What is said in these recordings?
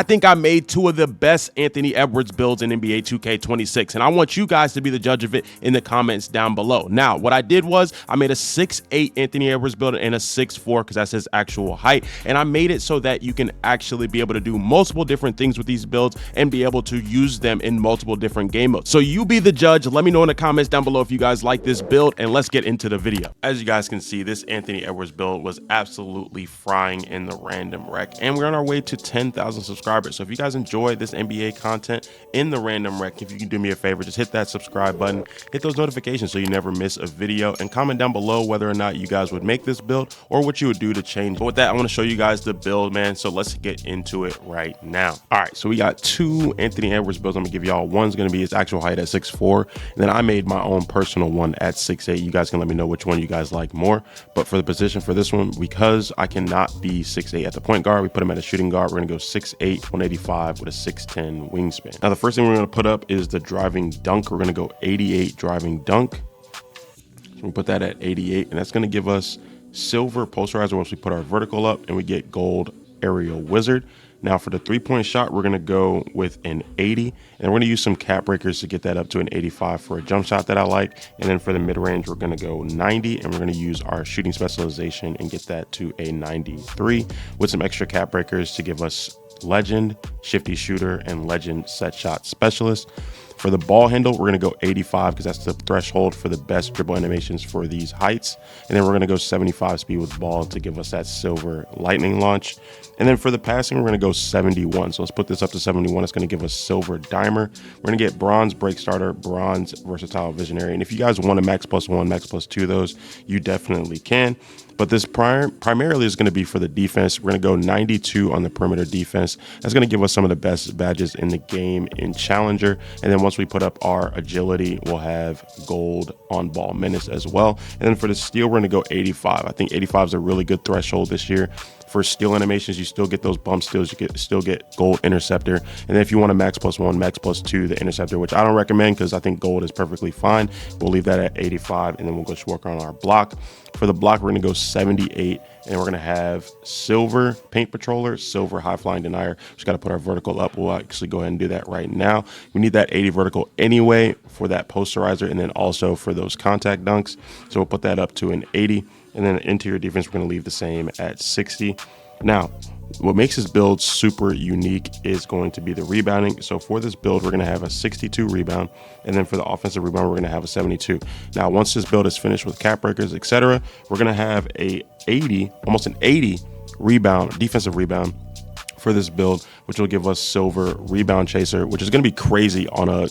I think I made two of the best Anthony Edwards builds in NBA 2K26, and I want you guys to be the judge of it in the comments down below. Now, what I did was I made a 6'8" Anthony Edwards build and a 6'4" because that's his actual height, and I made it so that you can actually be able to do multiple different things with these builds and be able to use them in multiple different game modes. So you be the judge. Let me know in the comments down below if you guys like this build, and let's get into the video. As you guys can see, this Anthony Edwards build was absolutely frying in the random rec, and we're on our way to 10,000 subscribers. So if you guys enjoy this NBA content in the random rec, if you can do me a favor, just hit that subscribe button, hit those notifications so you never miss a video, and comment down below whether or not you guys would make this build or what you would do to change. But with that, I want to show you guys the build, man. So let's get into it right now. All right, so we got two Anthony Edwards builds. I'm gonna give y'all. One's gonna be his actual height at 6'4", and then I made my own personal one at 6'8". You guys can let me know which one you guys like more. But for the position for this one, because I cannot be 6'8" at the point guard, we put him at a shooting guard. We're gonna go 6'8", 185 with a 6'10" wingspan. Now the first thing we're going to put up is the driving dunk. We're going to go 88 driving dunk. So we put that at 88, and that's going to give us silver posterizer once we put our vertical up, and we get gold aerial wizard. Now for the 3-point shot, we're going to go with an 80, and we're going to use some cap breakers to get that up to an 85 for a jump shot that I like. And then for the mid-range, we're going to go 90, and we're going to use our shooting specialization and get that to a 93 with some extra cap breakers to give us legend, shifty shooter, and legend set shot specialist. For the ball handle, we're going to go 85 because that's the threshold for the best dribble animations for these heights. And then we're going to go 75 speed with ball to give us that silver lightning launch. And then for the passing, we're going to go 71. So let's put this up to 71. It's going to give us silver dimer. We're going to get bronze break starter, bronze versatile visionary. And if you guys want a max +1, max +2 those, you definitely can. But this primarily is going to be for the defense. We're going to go 92 on the perimeter defense. That's going to give us some of the best badges in the game in Challenger. And then once we put up our agility, we'll have gold on ball minutes as well. And then for the steal, we're going to go 85. I think 85 is a really good threshold this year. For steal animations, you still get those bump steals, you still get gold interceptor. And then if you want a max +1, max +2, the interceptor, which I don't recommend because I think gold is perfectly fine, we'll leave that at 85, and then we'll go work on our block. For the block, we're going to go 78, and we're going to have silver paint patroller, silver high flying denier. Just got to put our vertical up. We'll actually go ahead and do that right now. We need that 80 vertical anyway for that posterizer, and then also for those contact dunks. So we'll put that up to an 80. And then interior defense, we're going to leave the same at 60. Now, what makes this build super unique is going to be the rebounding. So for this build, we're going to have a 62 rebound. And then for the offensive rebound, we're going to have a 72. Now, once this build is finished with cap breakers, etc., we're going to have a 80, almost an 80 rebound, defensive rebound for this build, which will give us silver rebound chaser, which is going to be crazy on a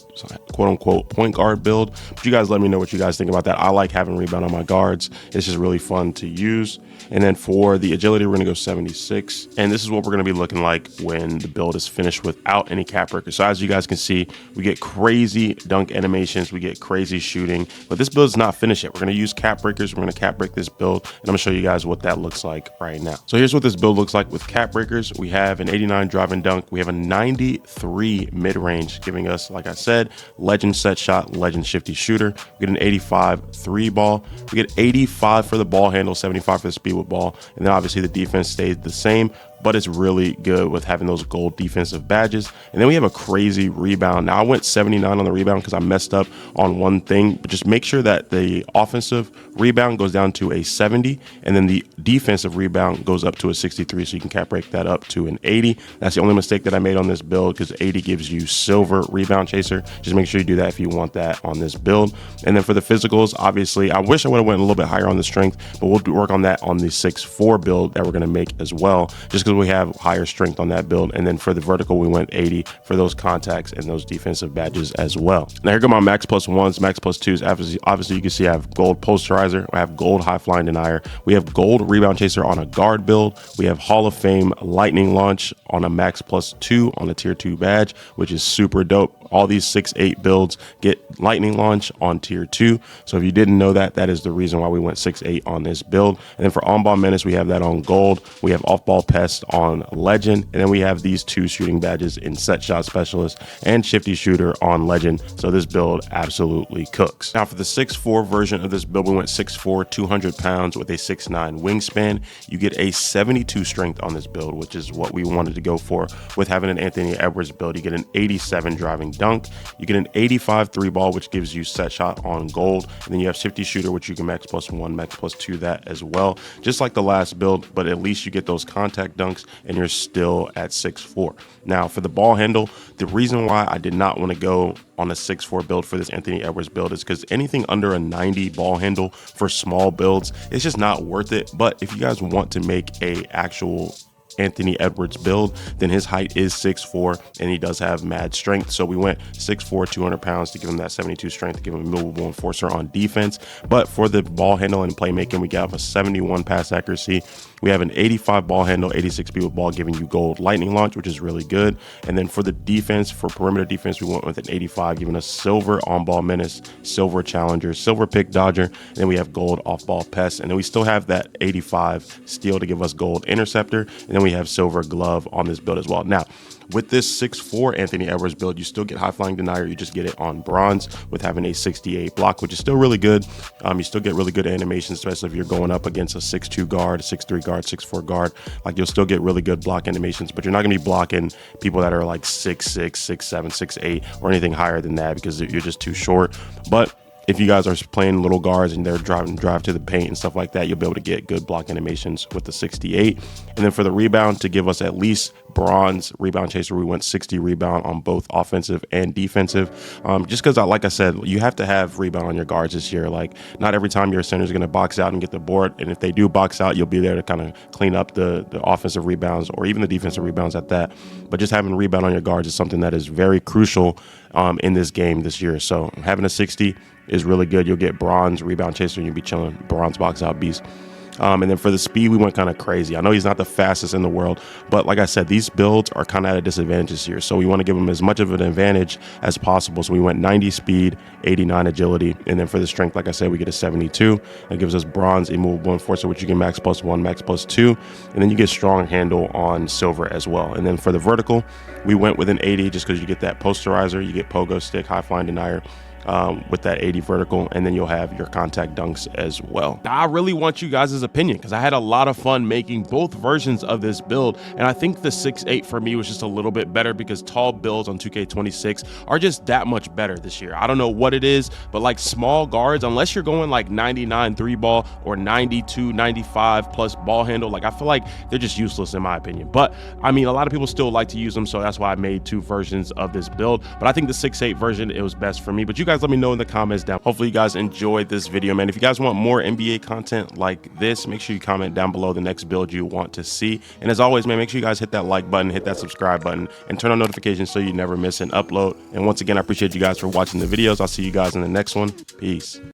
quote unquote point guard build. But you guys let me know what you guys think about that. I like having rebound on my guards. It's just really fun to use. And then for the agility, we're going to go 76. And this is what we're going to be looking like when the build is finished without any cap breakers. So as you guys can see, we get crazy dunk animations, we get crazy shooting, but this build is not finished yet. We're going to use cap breakers. We're going to cap break this build, and I'm going to show you guys what that looks like right now. So here's what this build looks like with cap breakers. We have an 89 driving dunk. We have a 93 mid-range, giving us, like I said, legend set shot, legend shifty shooter. We get an 85 3 ball. We get 85 for the ball handle, 75 for the speed with ball. And then obviously the defense stays the same, but it's really good with having those gold defensive badges. And then we have a crazy rebound. Now I went 79 on the rebound because I messed up on one thing, but just make sure that the offensive rebound goes down to a 70, and then the defensive rebound goes up to a 63, so you can cap break that up to an 80. That's the only mistake that I made on this build because 80 gives you silver rebound chaser. Just make sure you do that if you want that on this build. And then for the physicals, obviously, I wish I would have went a little bit higher on the strength, but we'll work on that on the 6'4" build that we're going to make as well, just because we have higher strength on that build. And then for the vertical, we went 80 for those contacts and those defensive badges as well. Now here go my max +1s, max +2s. Obviously, you can see I have gold posterizer, I have gold high flying denier, we have gold rebound chaser on a guard build, we have Hall of Fame lightning launch on a max +2 on a tier 2 badge, which is super dope. All these 6'8 builds get lightning launch on tier 2. So if you didn't know that, that is the reason why we went 6'8 on this build. And then for on-ball menace, we have that on gold. We have off-ball pest on legend. And then we have these 2 shooting badges in set shot specialist and shifty shooter on legend. So this build absolutely cooks. Now for the 6'4 version of this build, we went 6'4", 200 pounds with a 6'9 wingspan. You get a 72 strength on this build, which is what we wanted to go for with having an Anthony Edwards build. You get an 87 driving dunk. You get an 85 3 ball, which gives you set shot on gold. And then you have shifty shooter, which you can max +1, max +2 that as well. Just like the last build, but at least you get those contact dunks and you're still at 6'4. Now for the ball handle, the reason why I did not want to go on a 6'4 build for this Anthony Edwards build is because anything under a 90 ball handle for small builds, it's just not worth it. But if you guys want to make a actual Anthony Edwards build, then his height is 6'4 and he does have mad strength. So we went 6'4", 200 pounds to give him that 72 strength, to give him a movable enforcer on defense. But for the ball handle and playmaking, we got a 71 pass accuracy. We have an 85 ball handle, 86 speed with ball, giving you gold lightning launch, which is really good. And then for the defense, for perimeter defense, we went with an 85, giving us silver on ball menace, silver challenger, silver pick dodger. And then we have gold off ball pest. And then we still have that 85 steel to give us gold interceptor. And then we have silver glove on this build as well. Now, with this 6'4 Anthony Edwards build, you still get high flying denier. You just get it on bronze with having a 68 block, which is still really good. You still get really good animations, especially if you're going up against a 6'2 guard, a 6'3 guard, 6'4 guard. Like, you'll still get really good block animations, but you're not going to be blocking people that are like 6'6, 6'7, 6'8 or anything higher than that because you're just too short. But if you guys are playing little guards and they're drive to the paint and stuff like that, you'll be able to get good block animations with the 68. And then for the rebound, to give us at least bronze rebound chaser, we went 60 rebound on both offensive and defensive. Just because, like I said, you have to have rebound on your guards this year. Like, not every time your center is going to box out and get the board. And if they do box out, you'll be there to kind of clean up the offensive rebounds or even the defensive rebounds at that. But just having rebound on your guards is something that is very crucial in this game this year. So having a 60 is really good. You'll get bronze rebound chaser and you'll be chilling, bronze box out beast. And then for the speed, we went kind of crazy. I know he's not the fastest in the world, but like I said, these builds are kind of at a disadvantage this year. So we want to give him as much of an advantage as possible. So we went 90 speed, 89 agility. And then for the strength, like I said, we get a 72. That gives us bronze immovable enforcer, which you can max +1, max +2. And then you get strong handle on silver as well. And then for the vertical, we went with an 80 just because you get that posterizer, you get pogo stick, high flying denier. With that 80 vertical, and then you'll have your contact dunks as well. I really want you guys' opinion because I had a lot of fun making both versions of this build, and I think the 6'8 for me was just a little bit better because tall builds on 2K26 are just that much better this year. I don't know what it is, but like small guards, unless you're going like 99 3 ball or 92, 95 plus ball handle, like I feel like they're just useless in my opinion. But I mean, a lot of people still like to use them, so that's why I made 2 versions of this build. But I think the 6'8 version, it was best for me. But you guys let me know in the comments down. Hopefully you guys enjoyed this video, man. If you guys want more NBA content like this, make sure you comment down below the next build you want to see. And as always, man, make sure you guys hit that like button, hit that subscribe button, and turn on notifications so you never miss an upload. And once again, I appreciate you guys for watching the videos. I'll see you guys in the next one. Peace.